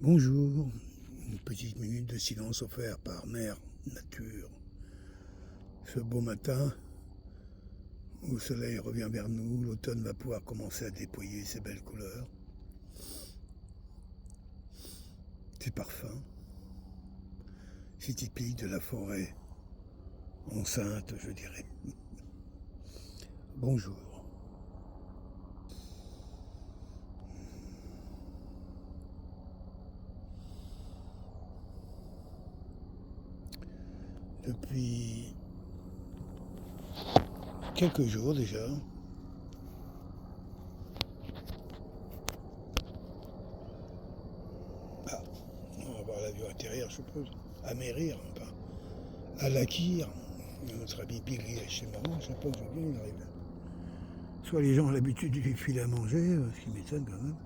Bonjour, une petite minute de silence offert par Mère Nature. Ce beau matin, où le soleil revient vers nous, l'automne va pouvoir commencer à déployer ses belles couleurs, ses parfums. C'est typique de la forêt enceinte, je dirais. Bonjour. Depuis quelques jours déjà, on va voir l'avion atterrir, je suppose, à Mérir, enfin, à Lakir, notre ami Pigri est chez moi, je sais pas d'où bien il arrive. Soit les gens ont l'habitude de filer à manger, ce qui m'étonne quand même.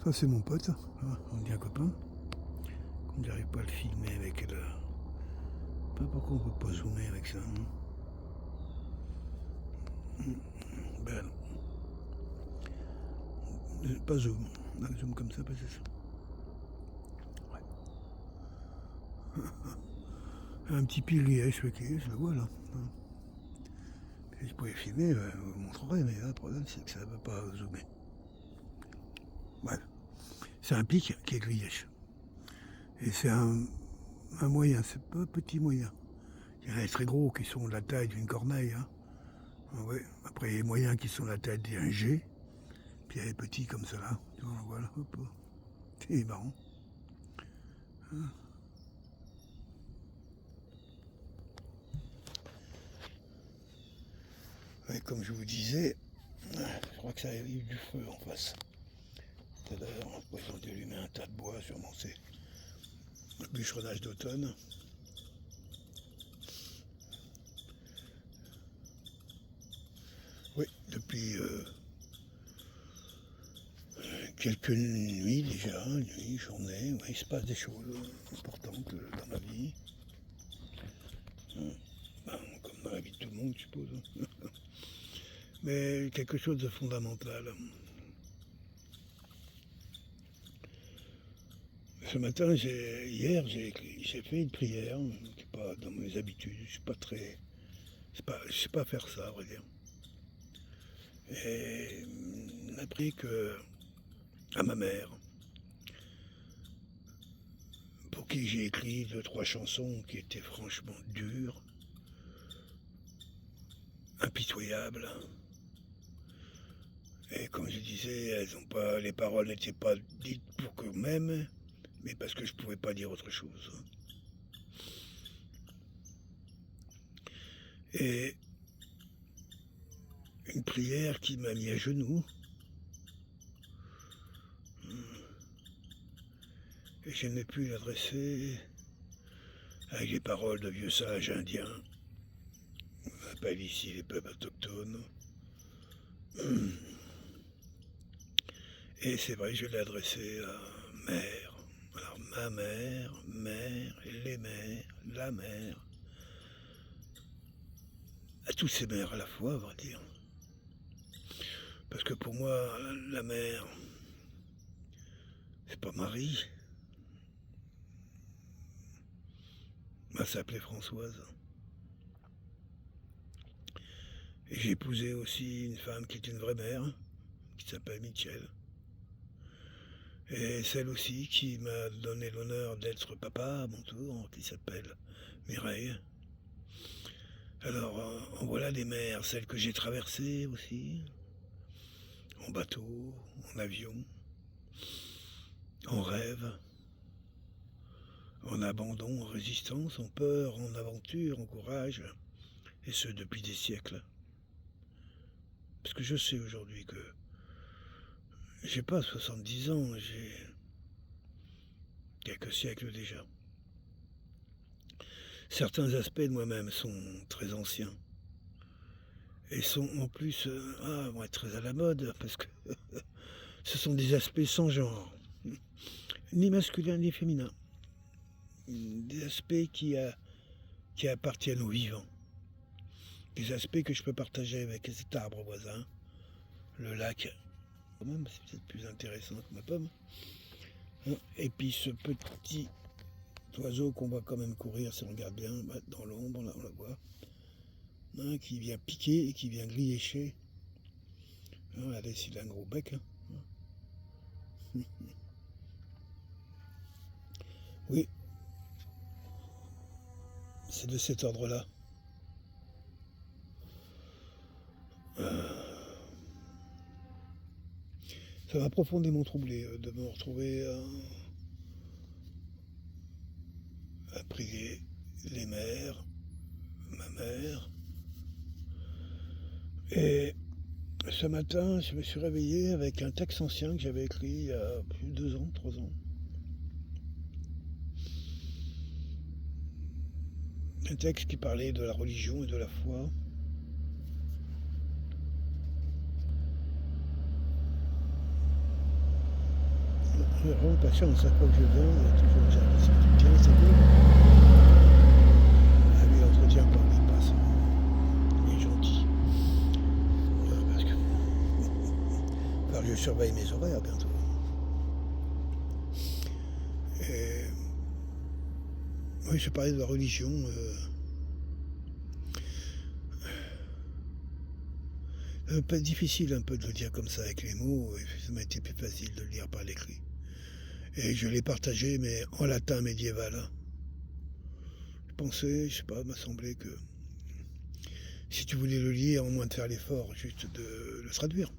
Ça c'est mon pote, on dit un copain. On n'arrive pas à le filmer avec le. Pas pourquoi on peut pas zoomer avec ça. Ben non. Pas zoom. Un zoom comme ça, pas c'est ça. Ouais. Un petit pilier, je le vois là. Si je pouvais filmer, je vous montrerai, mais là, le problème c'est que ça ne veut pas zoomer. Bref. C'est un pic qui est grillèche. Et c'est un moyen, c'est pas un petit moyen. Il y en a des très gros qui sont de la taille d'une corneille. Hein. Ouais. Après, il y a les moyens qui sont de la taille d'un G. Puis il y a les petits comme ça là. Voilà, hop. C'est marrant. Hein. Ouais, comme je vous disais, je crois que ça a eu du feu en face. Tout à l'heure, ils ont dû allumer un tas de bois, sûrement c'est le bûcheronnage d'automne. Oui, depuis quelques nuits déjà, nuit, journée, ouais, il se passe des choses importantes dans ma vie. Comme dans la vie de tout le monde, je suppose. Mais quelque chose de fondamental. Ce matin, hier, j'ai fait une prière, qui n'est pas dans mes habitudes, je suis pas très. Je sais pas faire ça, à vrai dire. Et on a appris à ma mère, pour qui j'ai écrit 2-3 chansons qui étaient franchement dures, impitoyables. Et comme je disais, les paroles n'étaient pas dites pour que même, mais parce que je ne pouvais pas dire autre chose. Et une prière qui m'a mis à genoux. Et je n'ai pu l'adresser avec les paroles de vieux sages indiens. On appelle ici les peuples autochtones. Et c'est vrai, je l'ai adressé à mère. Alors ma mère, les mères, la mère. À toutes ces mères à la fois, on va dire. Parce que pour moi, la mère, c'est pas Marie. Elle s'appelait Françoise. Et j'ai épousé aussi une femme qui est une vraie mère, qui s'appelle Michel. Et celle aussi qui m'a donné l'honneur d'être papa à mon tour, qui s'appelle Mireille. Alors, en voilà des mers, celles que j'ai traversées aussi, en bateau, en avion, en rêve, en abandon, en résistance, en peur, en aventure, en courage, et ce depuis des siècles. Parce que je sais aujourd'hui que j'ai pas 70 ans, j'ai quelques siècles déjà. Certains aspects de moi-même sont très anciens. Et sont en plus vont être très à la mode, parce que ce sont des aspects sans genre, ni masculin ni féminin. Des aspects qui appartiennent aux vivants. Des aspects que je peux partager avec cet arbre voisin, le lac. Quand même, c'est peut-être plus intéressant que ma pomme. Hein, et puis ce petit oiseau qu'on voit quand même courir, si on regarde bien, dans l'ombre, là on le voit, hein, qui vient piquer et qui vient griécher. Hein, regardez s'il a un gros bec. Hein. Oui, c'est de cet ordre-là. Ça m'a profondément troublé de me retrouver à prier les mères, ma mère. Et ce matin, je me suis réveillé avec un texte ancien que j'avais écrit il y a plus de 2 ans, 3 ans. Un texte qui parlait de la religion et de la foi. Je suis vraiment patient, chaque fois que je viens, il y a toujours un service qui tient, c'est bien. Ah, lui, l'entretien par où il passe, il est gentil. Parce que alors, je surveille mes horaires bientôt. Et oui, je parlais de la religion. Pas difficile un peu de le dire comme ça avec les mots, et ça m'a été plus facile de le lire par l'écrit. Et je l'ai partagé, mais en latin médiéval. Hein. Je pensais, je sais pas, m'a semblé que si tu voulais le lire, au moins de faire l'effort juste de le traduire.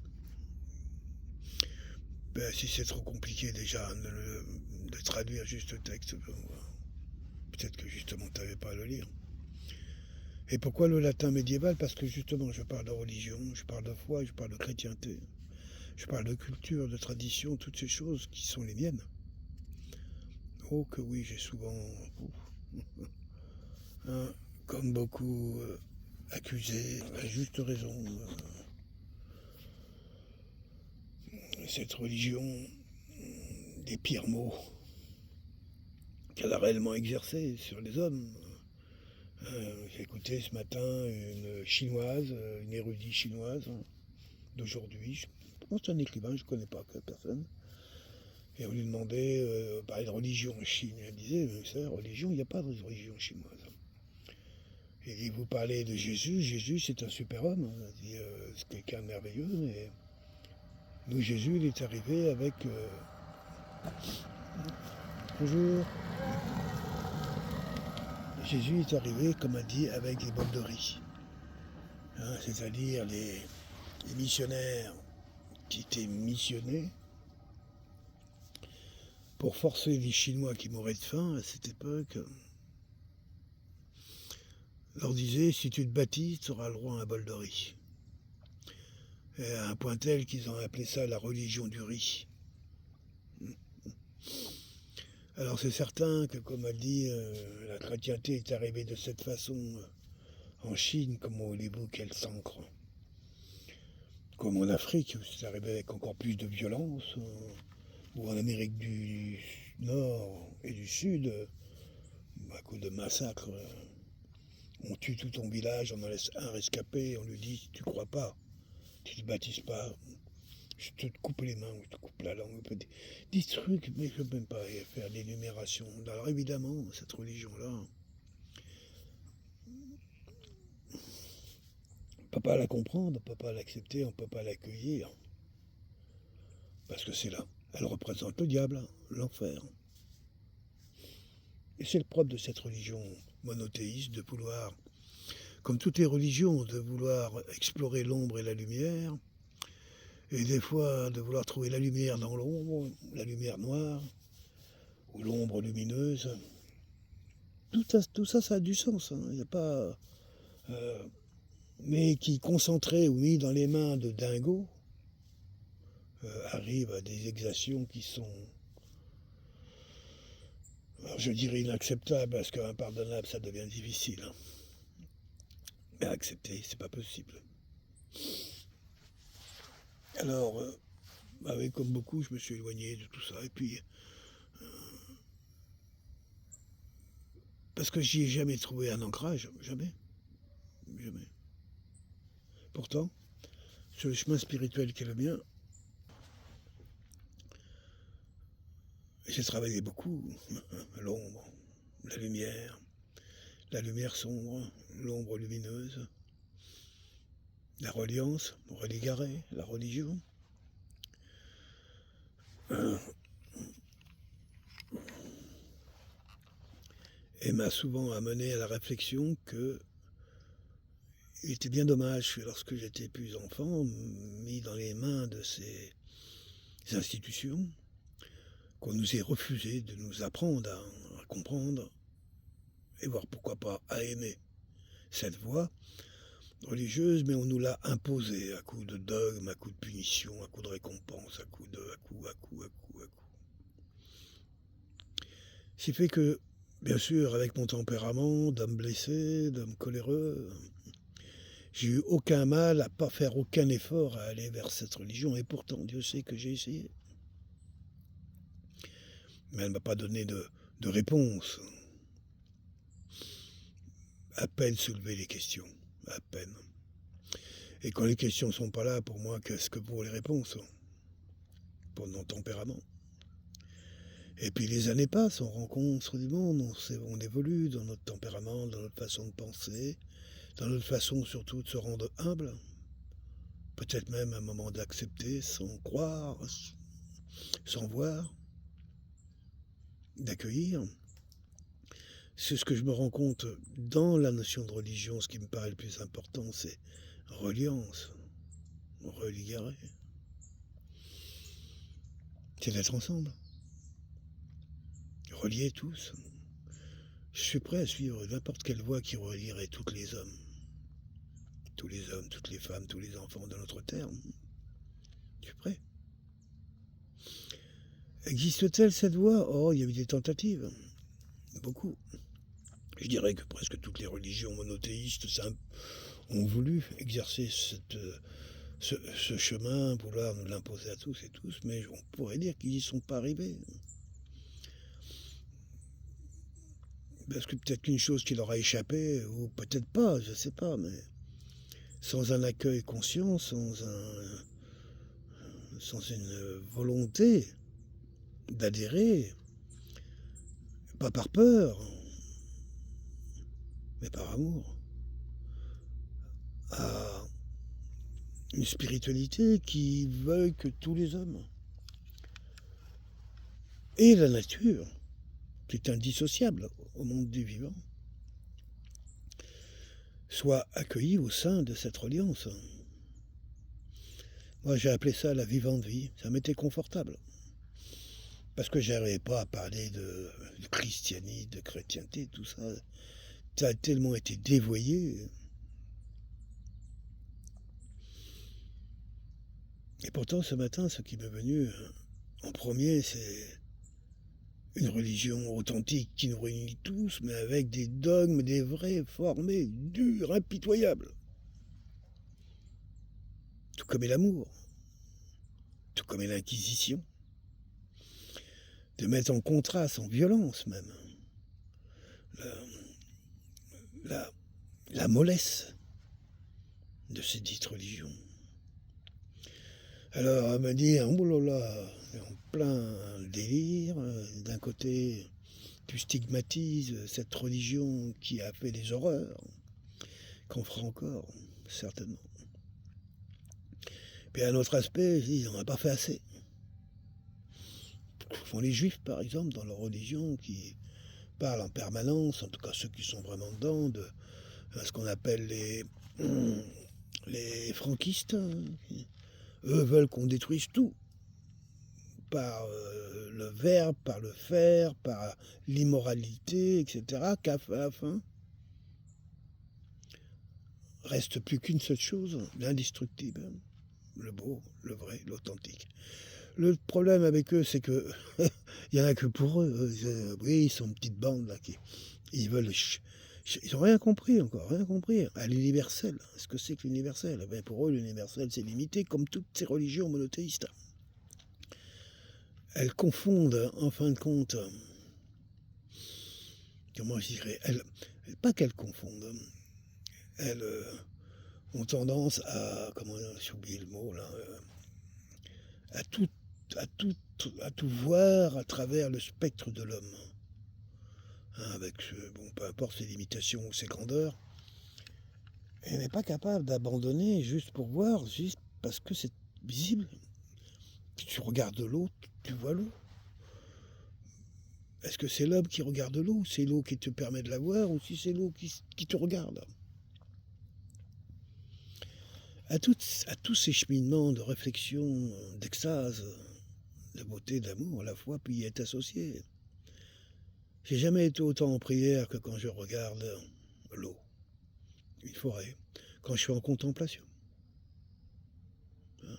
Ben, si c'est trop compliqué déjà de traduire juste le texte, ben, peut-être que justement tu n'avais pas à le lire. Et pourquoi le latin médiéval? Parce que justement je parle de religion, je parle de foi, je parle de chrétienté, je parle de culture, de tradition, toutes ces choses qui sont les miennes. Oh que oui, j'ai souvent, hein, comme beaucoup, accusé, à juste raison, cette religion des pires maux qu'elle a réellement exercé sur les hommes. J'ai écouté ce matin une chinoise, une érudite chinoise d'aujourd'hui. Je pense que c'est un écrivain, je ne connais pas personne. Et on lui demandait parler de religion en Chine. Elle disait, mais ça, religion, il n'y a pas de religion chinoise. Il dit, vous parlez de Jésus, Jésus c'est un super-homme. Il dit, c'est quelqu'un de merveilleux, mais nous, Jésus, il est arrivé avec... Bonjour. Jésus est arrivé, comme a dit, avec des bols de riz. Hein, c'est-à-dire les missionnaires qui étaient missionnés pour forcer les Chinois qui mouraient de faim à cette époque, leur disaient, si tu te baptises, tu auras le droit à un bol de riz. Et à un point tel qu'ils ont appelé ça la religion du riz. Alors c'est certain que, comme elle dit, la chrétienté est arrivée de cette façon en Chine, comment voulez-vous qu'elle s'ancre? Comme en Afrique, c'est arrivé avec encore plus de violence, ou en Amérique du Nord et du Sud, à cause de massacres. On tue tout ton village, on en laisse un rescapé, on lui dit, tu crois pas, tu te baptises pas, je te coupe les mains, je te coupe la langue, des trucs, mais je ne peux même pas faire l'énumération. Alors évidemment, cette religion-là, on ne peut pas la comprendre, on ne peut pas l'accepter, on ne peut pas l'accueillir. Parce que c'est là. Elle représente le diable, l'enfer. Et c'est le propre de cette religion monothéiste de vouloir, comme toutes les religions, de vouloir explorer l'ombre et la lumière, et des fois de vouloir trouver la lumière dans l'ombre, la lumière noire, ou l'ombre lumineuse. Tout ça, ça a du sens. Il n'y a pas... mais qui, concentré ou mis dans les mains de dingos, arrive à des exactions qui sont, alors je dirais inacceptables, parce qu'impardonnable, ça devient difficile. Hein. Mais accepter, c'est pas possible. Alors, oui, comme beaucoup, je me suis éloigné de tout ça. Et puis, parce que j'y ai jamais trouvé un ancrage, jamais. Jamais. Pourtant, sur le chemin spirituel qui est le mien, J'ai travaillé beaucoup, l'ombre, la lumière sombre, l'ombre lumineuse, la reliance, religaré, la religion. Et m'a souvent amené à la réflexion que il était bien dommage que lorsque j'étais plus enfant, mis dans les mains de ces institutions, qu'on nous ait refusé de nous apprendre à comprendre et voir pourquoi pas à aimer cette voie religieuse, mais on nous l'a imposée à coup de dogme, à coup de punition, à coup de récompense, à coup. Ce qui fait que, bien sûr, avec mon tempérament d'homme blessé, d'homme coléreux, j'ai eu aucun mal à pas faire aucun effort à aller vers cette religion, et pourtant Dieu sait que j'ai essayé. Mais elle ne m'a pas donné de réponse. À peine soulever les questions, à peine. Et quand les questions ne sont pas là, pour moi, qu'est-ce que pour les réponses? Pour mon tempérament. Et puis les années passent, on rencontre du monde, on évolue dans notre tempérament, dans notre façon de penser, dans notre façon surtout de se rendre humble. Peut-être même un moment d'accepter sans croire, sans voir, d'accueillir. C'est ce que je me rends compte dans la notion de religion. Ce qui me paraît le plus important, c'est reliance, religarer. C'est d'être ensemble. Reliés tous. Je suis prêt à suivre n'importe quelle voie qui relierait tous les hommes. Tous les hommes, toutes les femmes, tous les enfants de notre terre. Je suis prêt. Existe-t-elle cette voie? Oh, il y a eu des tentatives. Beaucoup. Je dirais que presque toutes les religions monothéistes ont voulu exercer ce chemin, vouloir nous l'imposer à tous et tous, mais on pourrait dire qu'ils n'y sont pas arrivés. Parce que peut-être qu'une chose qui leur a échappé, ou peut-être pas, je ne sais pas, mais sans un accueil conscient, sans une volonté d'adhérer, pas par peur, mais par amour, à une spiritualité qui veuille que tous les hommes et la nature, qui est indissociable au monde du vivant, soient accueillis au sein de cette reliance. Moi, j'ai appelé ça la vivante vie. Ça m'était confortable. Parce que j'arrivais pas à parler de christianisme, de chrétienté, tout ça. Ça a tellement été dévoyé. Et pourtant, ce matin, ce qui m'est venu en premier, c'est une religion authentique qui nous réunit tous, mais avec des dogmes, des vrais, formés, durs, impitoyables. Tout comme est l'amour, tout comme est l'Inquisition. De mettre en contraste, en violence même, la mollesse de ces dites religions. Alors, à me dire, oh là là, en plein délire, d'un côté, tu stigmatises cette religion qui a fait des horreurs, qu'on fera encore, certainement. Puis un autre aspect, ils n'en ont pas fait assez. Font les juifs, par exemple, dans leur religion, qui parlent en permanence, en tout cas ceux qui sont vraiment dedans, de ce qu'on appelle les franquistes. Eux veulent qu'on détruise tout, par le verbe, par le faire, par l'immoralité, etc., qu'à la fin, reste plus qu'une seule chose, l'indestructible, le beau, le vrai, l'authentique. Le problème avec eux, c'est que il y en a que pour eux. Oui, ils sont une petite bande là ils veulent. Ils n'ont rien compris encore, rien compris à l'universel. Ce que c'est que l'universel? Ben pour eux, l'universel, c'est limité, comme toutes ces religions monothéistes. Elles confondent, en fin de compte, comment je dirais, pas qu'elles confondent, elles ont tendance à, comment j'ai oublié le mot là, à tout à tout voir à travers le spectre de l'homme. Hein, avec, bon, peu importe ses limitations ou ses grandeurs. Et n'est pas capable d'abandonner juste pour voir, juste parce que c'est visible. Si tu regardes l'eau, tu vois l'eau. Est-ce que c'est l'homme qui regarde l'eau, ou c'est l'eau qui te permet de la voir, ou si c'est l'eau qui te regarde? À tous ces cheminements de réflexion, d'extase, de beauté, d'amour, à la fois, puis y est associé. J'ai jamais été autant en prière que quand je regarde l'eau, une forêt, quand je suis en contemplation. Hein.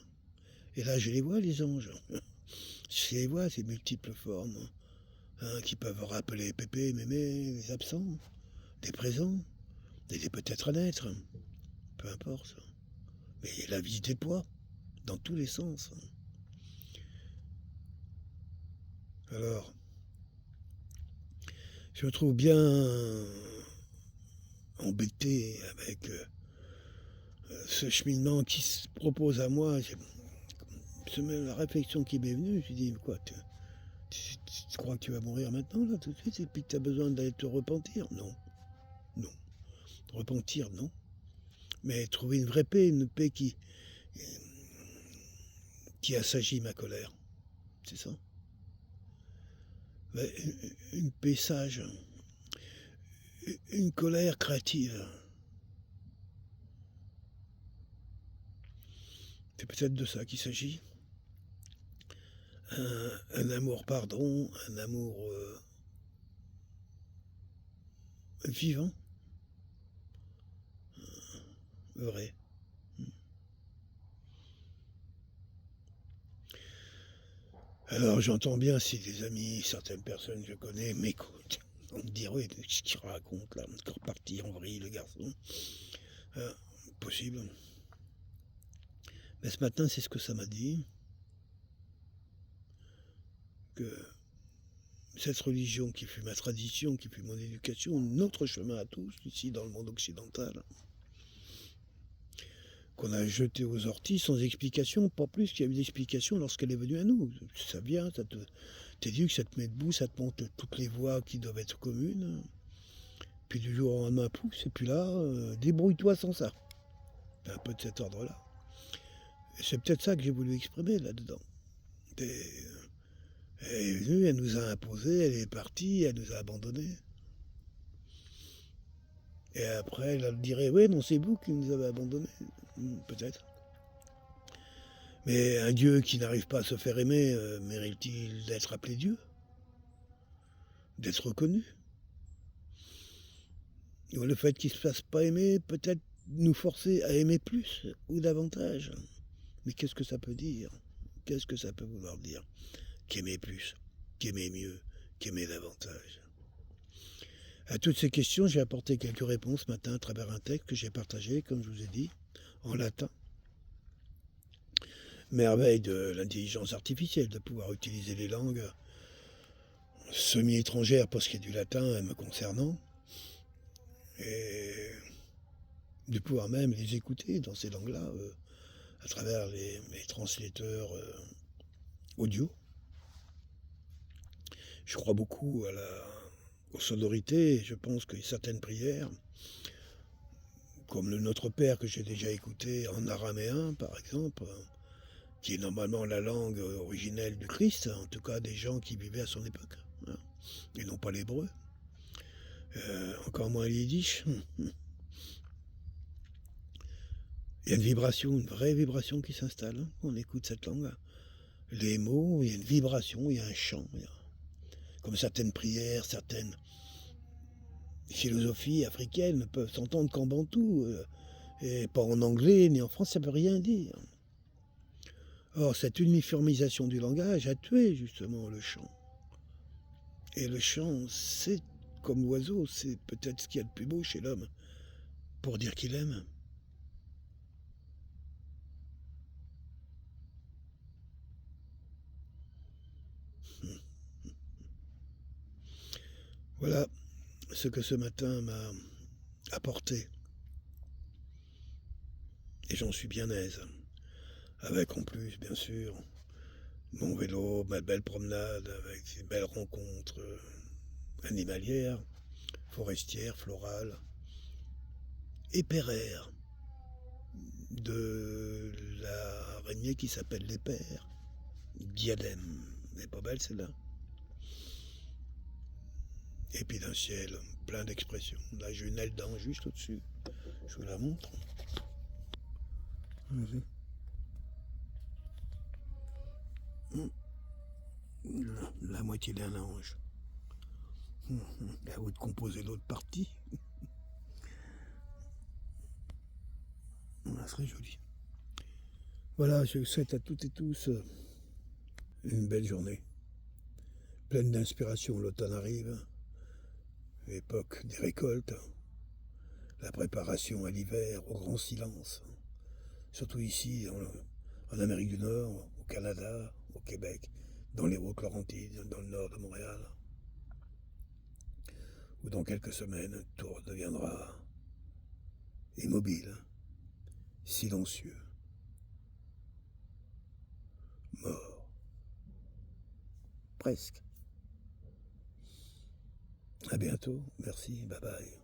Et là, je les vois, les anges. Je les vois, ces multiples formes, hein, qui peuvent rappeler Pépé, Mémé, les absents, des présents, des peut-être à naître, peu importe. Mais la vie se déploie dans tous les sens. Alors, je me trouve bien embêté avec ce cheminement qui se propose à moi. La réflexion qui m'est venue, je dis, quoi, tu crois que tu vas mourir maintenant, là, tout de suite, et puis tu as besoin d'aller te repentir? Non, non. Repentir, non. Mais trouver une vraie paix, une paix qui assagit ma colère. C'est ça. Mais une paix sage, une colère créative. C'est peut-être de ça qu'il s'agit. Un amour pardon, un amour vivant, vrai. Alors j'entends bien si des amis, certaines personnes que je connais m'écoutent. On me dit, oui, ce qu'il raconte là, encore parti en vrille le garçon. Possible. Mais ce matin, c'est ce que ça m'a dit. Que cette religion qui fut ma tradition, qui fut mon éducation, notre chemin à tous, ici dans le monde occidental, qu'on a jeté aux orties sans explication, pas plus qu'il y a eu d'explication lorsqu'elle est venue à nous. Ça vient, t'éduque, ça te met debout, ça te montre toutes les voies qui doivent être communes. Puis du jour au lendemain, pouf, c'est plus là, débrouille-toi sans ça. Un peu de cet ordre-là. Et c'est peut-être ça que j'ai voulu exprimer là-dedans. Elle est venue, elle nous a imposé, elle est partie, elle nous a abandonnés. Et après, elle dirait, oui, non, c'est vous qui nous avez abandonnés. Peut-être. Mais un Dieu qui n'arrive pas à se faire aimer, mérite-t-il d'être appelé Dieu? D'être reconnu? Ou le fait qu'il ne se fasse pas aimer, peut-être nous forcer à aimer plus ou davantage? Mais qu'est-ce que ça peut dire? Qu'est-ce que ça peut vouloir dire? Qu'aimer plus, qu'aimer mieux, qu'aimer davantage? À toutes ces questions, j'ai apporté quelques réponses ce matin à travers un texte que j'ai partagé, comme je vous ai dit, en latin. Merveille de l'intelligence artificielle, de pouvoir utiliser les langues semi-étrangères pour ce qui est du latin me concernant, et de pouvoir même les écouter dans ces langues-là, à travers les translateurs audio. Je crois beaucoup aux sonorités, et je pense que certaines prières, comme le Notre Père que j'ai déjà écouté en araméen par exemple, qui est normalement la langue originelle du Christ, en tout cas des gens qui vivaient à son époque, hein, et non pas l'hébreu, encore moins le yiddish. Il y a une vibration, une vraie vibration qui s'installe, hein, quand on écoute cette langue. Les mots, il y a une vibration, il y a un chant. Comme certaines prières, certaines philosophies africaines ne peuvent s'entendre qu'en bantou, et pas en anglais ni en français, ça ne veut rien dire. Or, cette uniformisation du langage a tué justement le chant. Et le chant, c'est comme l'oiseau, c'est peut-être ce qu'il y a de plus beau chez l'homme, pour dire qu'il aime. Voilà ce que ce matin m'a apporté. Et j'en suis bien aise. Avec en plus, bien sûr, mon vélo, ma belle promenade avec ces belles rencontres animalières, forestières, florales et péraires, de l'araignée qui s'appelle l'épère, diadème, elle est pas belle celle-là. Et puis d'un ciel plein d'expressions. Là j'ai une aile d'ange juste au-dessus, je vous la montre. Vas-y. La moitié d'un ange. À vous de composer l'autre partie. Ça serait joli. Voilà, je vous souhaite à toutes et tous une belle journée. Pleine d'inspiration, l'automne arrive. L'époque des récoltes. La préparation à l'hiver, au grand silence. Surtout ici, en Amérique du Nord, au Canada, au Québec, dans les Hautes-Laurentides, dans le nord de Montréal. Où dans quelques semaines, tout redeviendra immobile, silencieux, mort. Presque. À bientôt, merci, bye bye.